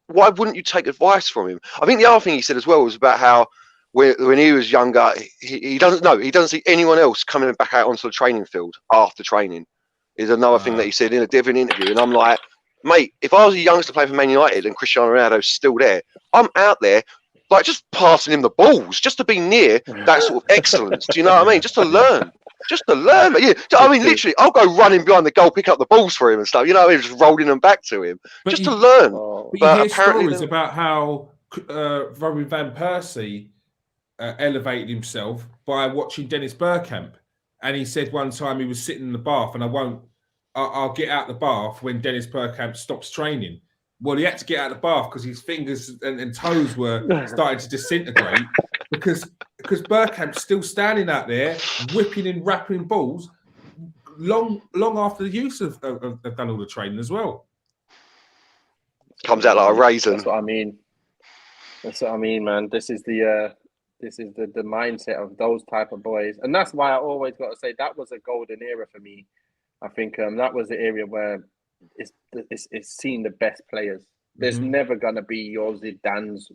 Why wouldn't you take advice from him? I think the other thing he said as well was about how when he was younger, he doesn't see anyone else coming back out onto the training field after training. Is another thing that he said in a different interview. And I'm like, mate, if I was a youngster playing for Man United and Cristiano Ronaldo's still there, I'm out there like just passing him the balls just to be near that sort of excellence. Do you know what I mean? Just to learn. Yeah, I mean, literally, I'll go running behind the goal, pick up the balls for him and stuff. You know, just rolling them back to him to learn. But you hear stories about how Robin van Persie elevated himself by watching Dennis Bergkamp, and he said one time he was sitting in the bath, and I'll get out the bath when Dennis Bergkamp stops training. Well, he had to get out of the bath because his fingers and toes were starting to disintegrate because Bergkamp's still standing out there whipping and wrapping balls long after the use of done all the training as well. Comes out like a raisin. That's what I mean. Man. This is the mindset of those type of boys, and that's why I always got to say that was a golden era for me. I think that was the area where it's seen the best players. There's never gonna be your Zidane's,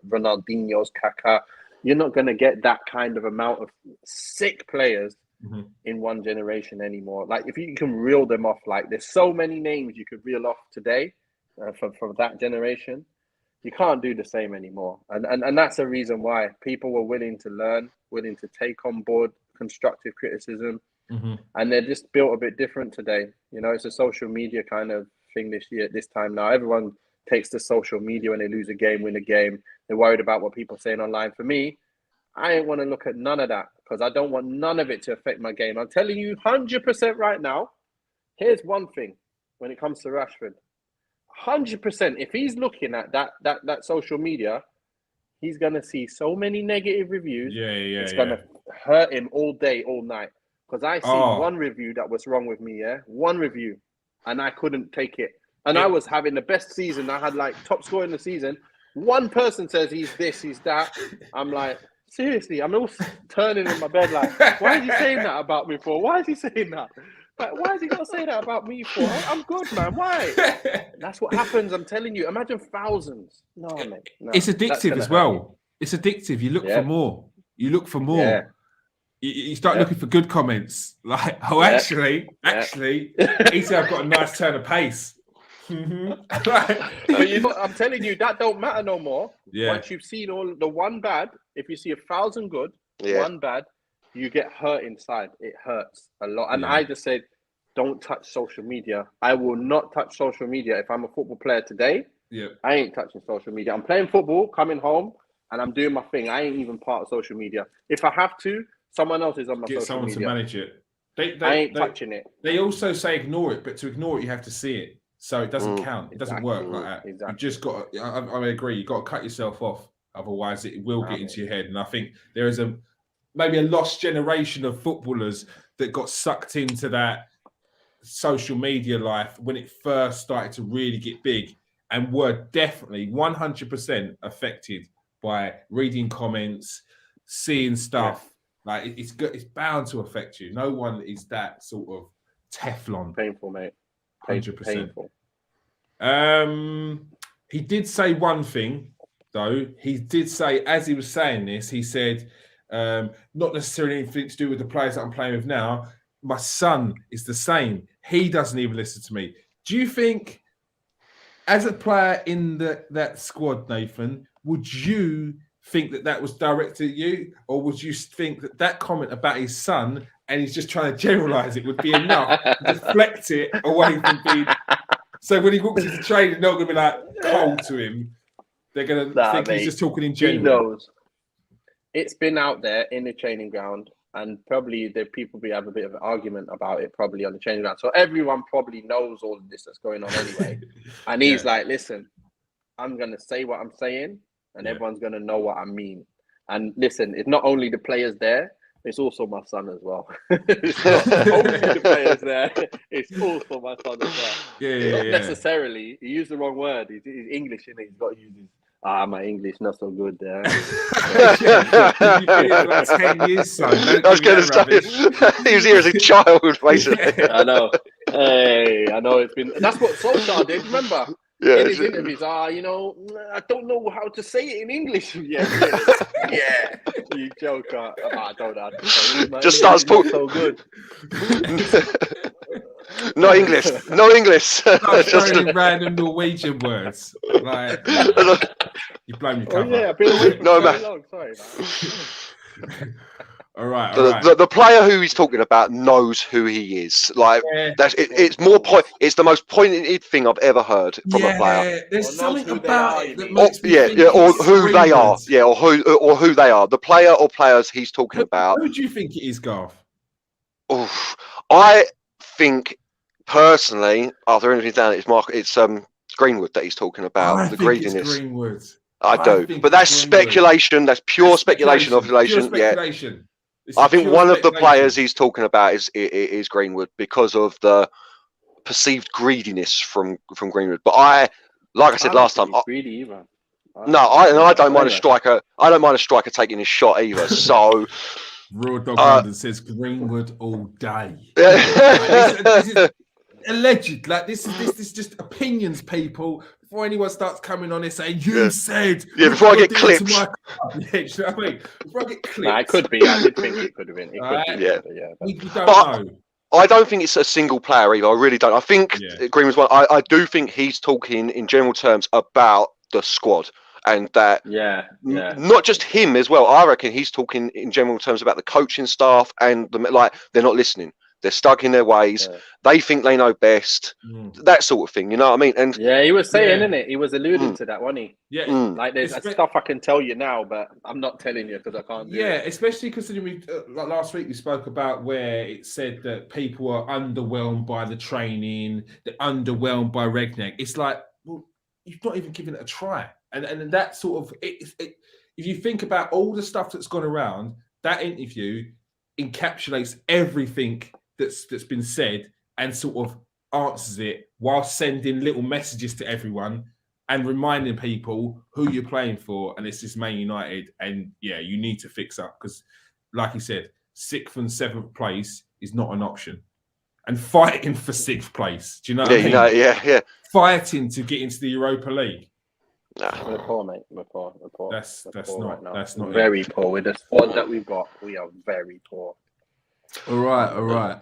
Ronaldinho's, Kaká. You're not gonna get that kind of amount of sick players in one generation anymore. Like, if you can reel them off, like there's so many names you could reel off today from that generation. you can't do the same anymore. And that's a reason why people were willing to learn, willing to take on board constructive criticism. And they're just built a bit different today. You know, it's a social media kind of thing this time now. Everyone takes to social media when they lose a game, win a game. They're worried about what people are saying online. For me, I ain't want to look at none of that because I don't want none of it to affect my game. I'm telling you 100% right now, here's one thing when it comes to Rashford. 100%, if he's looking at that social media, he's going to see so many negative reviews. It's going to hurt him all day, all night. Because I see one review that was wrong with me, one review, and I couldn't take it. And I was having the best season. I had like top score in the season. One person says he's this, he's that. I'm like, seriously, I'm all turning in my bed like, why is he saying that about me for? Why is he saying that? Like, why has he got to say that about me for? I'm good, man. Why? That's what happens. I'm telling you. Imagine thousands. No, mate. No, it's addictive as well. It's addictive. You look for more. You look for more. Yeah. You start looking for good comments. Like, actually, he said I've got a nice turn of pace. But I'm telling you, that don't matter no more. Yeah. Once you've seen all the one bad, if you see 1,000 good, one bad, you get hurt inside. It hurts a lot. And I just said, don't touch social media. I will not touch social media. If I'm a football player today, I ain't touching social media. I'm playing football, coming home, and I'm doing my thing. I ain't even part of social media. If I have to, someone else is on my social media. Get someone to manage it. I ain't touching it. They also say ignore it, but to ignore it, you have to see it. So it doesn't count. It doesn't work like that. Exactly. You just got to, I agree, you've got to cut yourself off. Otherwise, it will get into your head. And I think there is maybe a lost generation of footballers that got sucked into that social media life when it first started to really get big and were definitely 100% affected by reading comments, seeing stuff. Like it's bound to affect you. No one is that sort of Teflon. Painful, mate. 100%. Painful. He did say one thing, though. He did say, as he was saying this, he said, not necessarily anything to do with the players that I'm playing with now. My son is the same. He doesn't even listen to me. Do you think, as a player in that squad, Nathan, would you think that was directed at you? Or would you think that comment about his son and he's just trying to generalise it would be enough to deflect it away from being... So when he walks into training, they're not going to be like cold to him. They're going to think he's just talking in general. He knows. It's been out there in the training ground, and probably the people have a bit of an argument about it probably on the training ground. So everyone probably knows all of this that's going on anyway. And he's like, listen, I'm going to say what I'm saying, and everyone's going to know what I mean. And listen, it's not only the players there, it's also my son as well. It's not only the players there, it's also my son as well. Not necessarily. He used the wrong word. He's English, innit? He's got to use his... my English not so good there. You've been here like 10 years, son. I was going to say, he was here as a child, basically. I know. Hey, I know it's been... That's what Solskjaer did, remember? In his interviews, you know, I don't know how to say it in English. You joker. I don't know. Just starts talking. So good. No English. Just random Norwegian words. Like, you blown your cover. I've been away for long. Sorry, man. All right. The player who he's talking about knows who he is. Like it's more point. It's the most pointed thing I've ever heard from a player. There's something about it that makes me think or who they are. Yeah, or who they are. The player or players he's talking about. Who do you think it is, Garth? I think personally, after anything down, it's Greenwood that he's talking about. The greediness. It's Greenwood. I do, but that's speculation. That's pure speculation. I think one of the players he's talking about is Greenwood because of the perceived greediness from Greenwood. But like I said last time, greedy either. I don't mind a striker. I don't mind a striker taking his shot either. So, Raw Dog London says Greenwood all day. This is alleged. Like this is just opinions, people. Before anyone starts coming on here saying you said, before I get clipped. You know what I mean? Before I get clipped. It could be. I did think it could have been. We don't know. I don't think it's a single player either. I really don't. I think Greenwood's one. I do think he's talking in general terms about the squad, and that not just him as well. I reckon he's talking in general terms about the coaching staff and they're not listening. They're stuck in their ways. Yeah. They think they know best. That sort of thing, you know what I mean? And he was saying, innit? He was alluding to that, wasn't he? Yeah. Like there's stuff I can tell you now, but I'm not telling you because I can't do it. Especially considering we like last week we spoke about where it said that people are underwhelmed by the training, they're underwhelmed by Rangnick. It's like, well, you've not even given it a try. And that sort of if you think about all the stuff that's gone around, that interview encapsulates everything that's been said and sort of answers it while sending little messages to everyone and reminding people who you're playing for. And it's just Man United. And you need to fix up because, like he said, 6th and 7th place is not an option. And fighting for 6th place. Do you know what I mean? Yeah. Fighting to get into the Europa League. No. We're poor, mate. We're poor. That's poor not right now. That's not very poor. With the squad that we've got, we are very poor. All right.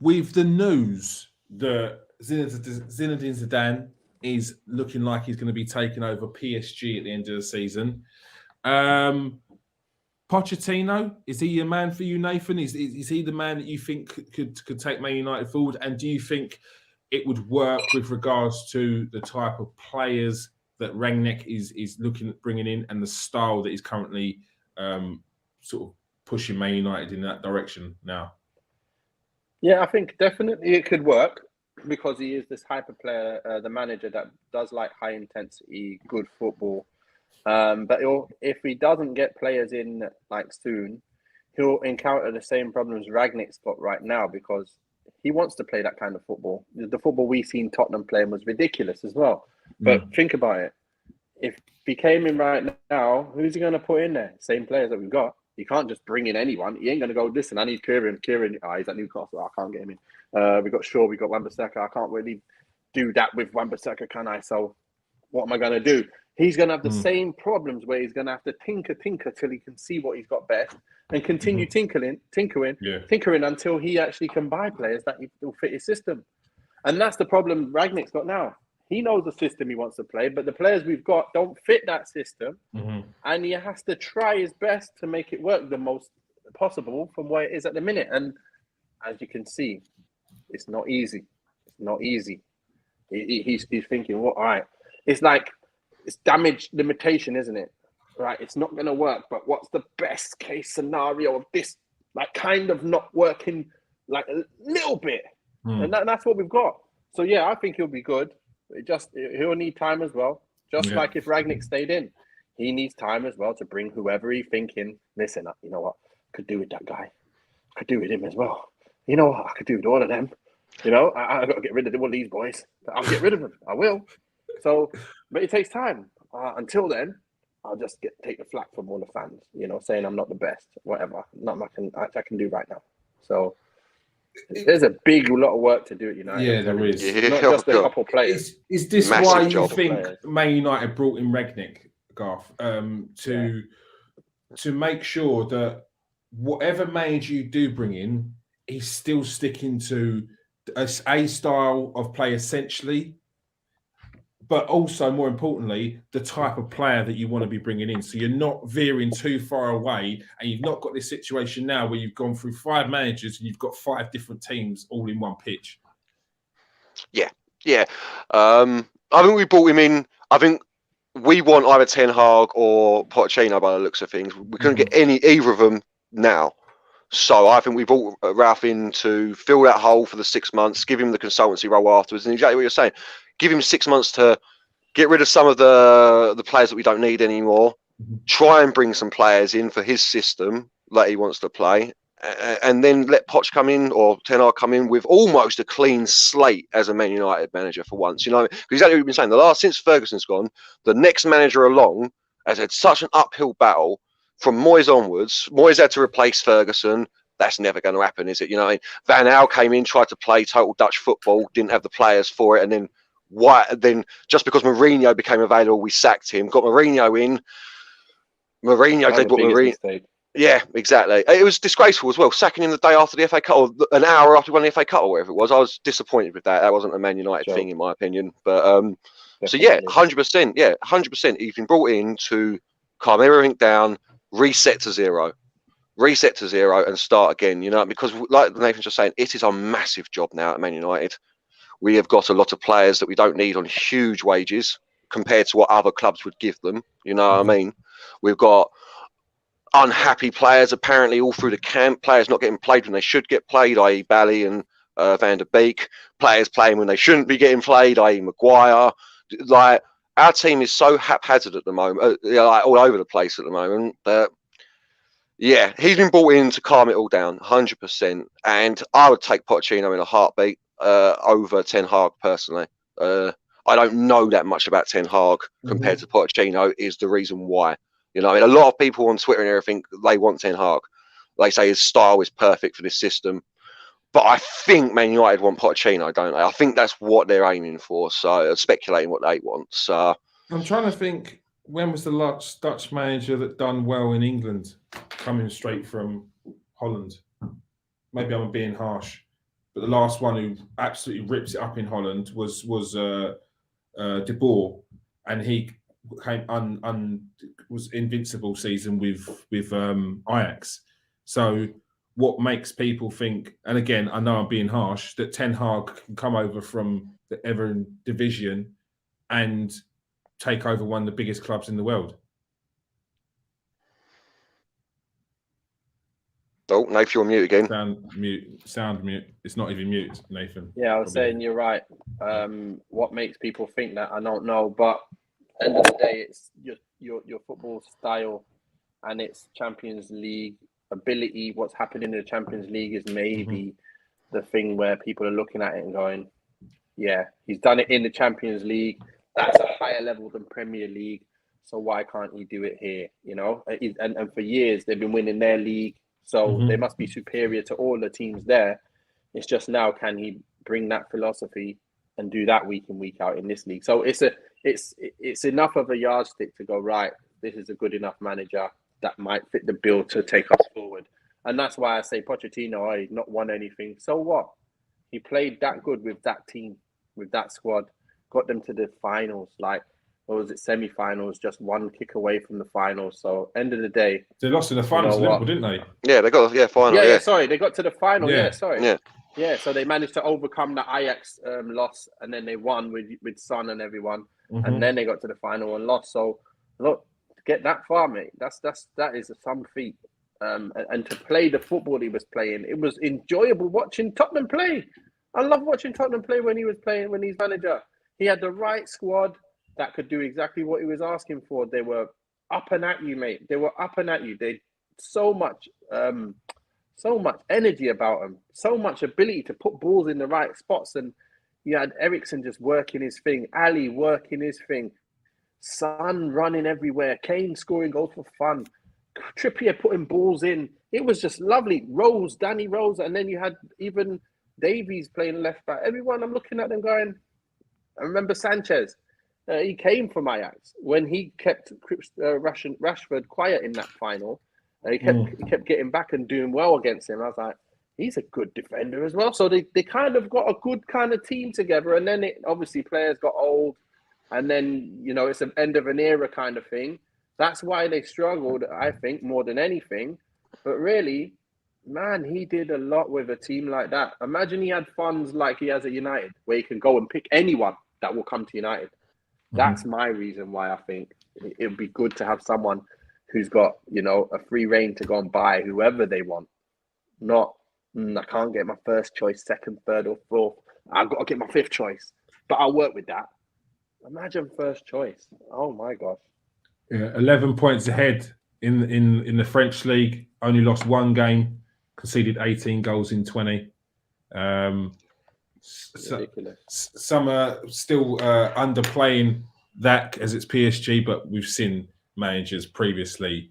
With the news that Zinedine Zidane is looking like he's going to be taking over PSG at the end of the season. Pochettino, is he a man for you, Nathan? Is he the man that you think could take Man United forward? And do you think it would work with regards to the type of players that Rangnick is looking at bringing in and the style that he's currently sort of pushing Man United in that direction now? Yeah, I think definitely it could work because he is this hyper player, the manager that does like high intensity, good football. But if he doesn't get players in like soon, he'll encounter the same problems Rangnick's got right now because he wants to play that kind of football. The football we seen Tottenham playing was ridiculous as well. But think about it. If he came in right now, who's he going to put in there? Same players that we've got. You can't just bring in anyone. He ain't going to go, listen, I need Kieran. He's at Newcastle. I can't get him in. We got Shaw. We got Wan-Bissaka. I can't really do that with Wan-Bissaka, can I? So what am I going to do? He's going to have the same problems where he's going to have to tinker till he can see what he's got best and continue tinkering until he actually can buy players that will fit his system. And that's the problem Rangnick's got now. He knows the system he wants to play, but the players we've got don't fit that system. And he has to try his best to make it work the most possible from where it is at the minute. And as you can see, it's not easy. It's not easy. He's thinking, well, all right, it's like, it's damage limitation, isn't it? Right, it's not going to work, but what's the best case scenario of this, like, kind of not working, like, a little bit? And that's what we've got. So, yeah, I think he'll be good. He'll need time as well. Like if Rangnick stayed in, he needs time as well to bring whoever he's thinking, listen, you know what, I could do with that guy. I could do with him as well. You know what, I could do with all of them. You know, I got to get rid of all these boys. I'll get rid of them. I will. So, but it takes time. Until then, I'll just take the flack from all the fans, you know, saying I'm not the best, whatever. Nothing I can do right now. So there's a lot of work to do at United. Yeah, there is. Not just a couple players. Is this Massive why you job. think Man United brought in Rangnick, Garth, to make sure that whatever manager you do bring in, he's still sticking to a style of play essentially, but also, more importantly, the type of player that you want to be bringing in. So you're not veering too far away, and you've not got this situation now where you've gone through 5 managers and you've got 5 different teams all in one pitch. Yeah. I think we brought him in. I think we want either Ten Hag or Pochettino by the looks of things. We couldn't get either of them now. So I think we brought Ralph in to fill that hole for the 6 months, give him the consultancy role afterwards. And exactly what you're saying, give him 6 months to get rid of some of the players that we don't need anymore, try and bring some players in for his system that he wants to play, and then let Poch come in or Ten Hag come in with almost a clean slate as a Man United manager for once. You know, because exactly what you've been saying, since Ferguson's gone, the next manager along has had such an uphill battle. From Moyes onwards, Moyes had to replace Ferguson. That's never going to happen, is it? You know, Van Gaal came in, tried to play total Dutch football, didn't have the players for it, and then just because Mourinho became available, we sacked him. Got Mourinho in. Mourinho did what Mourinho. Yeah, exactly. It was disgraceful as well, sacking him the day after the FA Cup, or an hour after he won the FA Cup, or whatever it was. I was disappointed with that. That wasn't a Man United thing, in my opinion. But so yeah, Definitely. 100%. Yeah, 100%. He's been brought in to calm everything down, reset to zero, and start again. You know, because like Nathan's just saying, it is a massive job now at Man United. We have got a lot of players that we don't need on huge wages compared to what other clubs would give them. You know what I mean? We've got unhappy players apparently all through the camp, players not getting played when they should get played, i.e. Bally and Van der Beek, players playing when they shouldn't be getting played, i.e. Maguire. Like, our team is so haphazard at the moment, like all over the place at the moment, that yeah, he's been brought in to calm it all down, 100%. And I would take Pochettino in a heartbeat over Ten Hag personally. I don't know that much about Ten Hag compared to Pochettino is the reason why. You know, I mean, a lot of people on Twitter and everything, they want Ten Hag. They say his style is perfect for this system. But I think Man United want Pochettino, don't they? I think that's what they're aiming for. So speculating what they want. So I'm trying to think, when was the last Dutch manager that done well in England, coming straight from Holland? Maybe I'm being harsh, but the last one who absolutely rips it up in Holland was De Boer, and he came was invincible season with Ajax. So what makes people think? And again, I know I'm being harsh, that Ten Hag can come over from the Everton division and take over one of the biggest clubs in the world. oh, Nathan, you're on mute again. Sound mute. It's not even mute, Nathan. Yeah, I was saying you're right. What makes people think that, I don't know, but at the end of the day, it's your football style and its Champions League ability. What's happening in the Champions League is maybe the thing where people are looking at it and going, yeah, he's done it in the Champions League. That's a higher level than Premier League. So why can't he do it here? You know, and for years they've been winning their league. So they must be superior to all the teams there. It's just now, can he bring that philosophy and do that week in, week out in this league? So it's enough of a yardstick to go, right, this is a good enough manager that might fit the bill to take us forward. And that's why I say Pochettino, he's not won anything. So what? He played that good with that team, with that squad, got them to the finals. Like, what was it, semi-finals, just one kick away from the finals. So end of the day, they lost in the finals, Liverpool, didn't they? Yeah, they got final. Yeah, sorry, they got to the final. Yeah. Yeah, so they managed to overcome the Ajax loss, and then they won with Son and everyone, and then they got to the final and lost. So look, to get that far, mate, that is some feat. And to play the football he was playing, it was enjoyable watching Tottenham play. I love watching Tottenham play when he's manager. He had the right squad that could do exactly what he was asking for. They were up and at you, mate. They were up and at you. They so much energy about them, so much ability to put balls in the right spots. And you had Eriksen just working his thing, Ali working his thing, Son running everywhere, Kane scoring goals for fun, Trippier putting balls in. It was just lovely. Danny Rose, and then you had even Davies playing left back. Everyone, I'm looking at them going, I remember Sanchez. He came from Ajax when he kept Rashford quiet in that final. He kept getting back and doing well against him. I was like, he's a good defender as well. So they kind of got a good kind of team together. And then obviously players got old, and then it's an end of an era kind of thing. That's why they struggled, I think, more than anything. But really, man, he did a lot with a team like that. Imagine he had funds like he has at United, where he can go and pick anyone that will come to United. That's my reason why I think it would be good to have someone who's got, a free reign to go and buy whoever they want. Not, I can't get my first choice, second, third, or fourth. I've got to get my fifth choice, but I'll work with that. Imagine first choice. Oh my gosh. Yeah, 11 points ahead in the French league. Only lost one game, conceded 18 goals in 20. Some are still underplaying that as it's PSG, but we've seen managers previously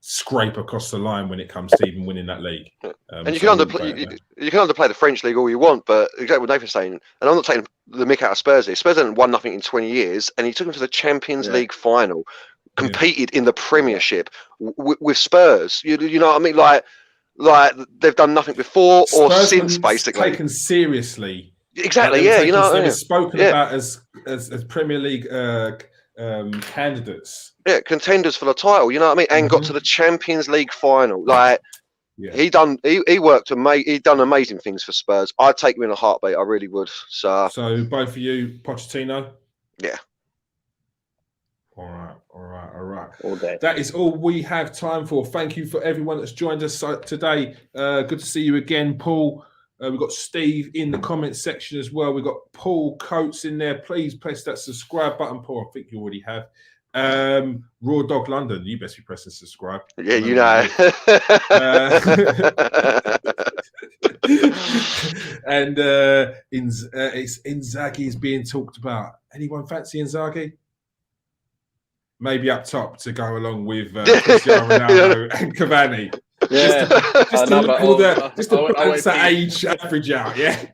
scrape across the line when it comes to even winning that league. And you can underplay the French league all you want, but exactly what Nathan's saying, and I'm not taking the mick out of Spurs here. Spurs haven't won nothing in 20 years, and he took them to the Champions League final. competed in the Premiership with Spurs. You know what I mean? Like they've done nothing before or Spurs since, basically. Taken seriously. Exactly. Yeah. You know. They were spoken about as Premier League candidates. Yeah, contenders for the title. You know what I mean? And got to the Champions League final. Like he done amazing things for Spurs. I'd take him in a heartbeat. I really would. So both of you, Pochettino. Yeah. All right. All day. That is all we have time for. Thank you for everyone that's joined us today. Good to see you again, Paul. We've got Steve in the comments section as well. We've got Paul Coates in there. Please press that subscribe button, Paul. I think you already have. Raw Dog London, you best be pressing subscribe. Yeah, you know. And it's Inzaghi is being talked about. Anyone fancy Inzaghi? Maybe up top to go along with Cristiano Ronaldo and Cavani. Yeah, just to balance that age average out. Yeah.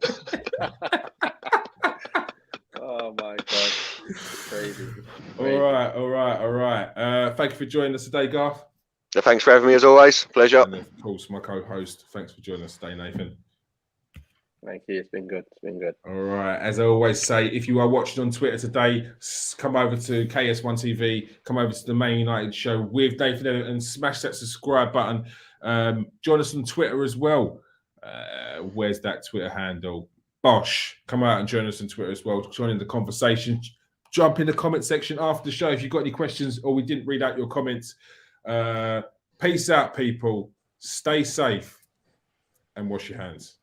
Oh my god, crazy. All right. Thank you for joining us today, Garth. Thanks for having me as always. Pleasure. And of course, my co-host. Thanks for joining us today, Nathan. Thank you. It's been good. All right. As I always say, if you are watching on Twitter today, come over to KS1 TV, come over to the Man United show with Nathan Ellington, and smash that subscribe button. Join us on Twitter as well. Where's that Twitter handle? Bosh. Come out and join us on Twitter as well. Join in the conversation. Jump in the comment section after the show if you've got any questions or we didn't read out your comments. Peace out, people. Stay safe and wash your hands.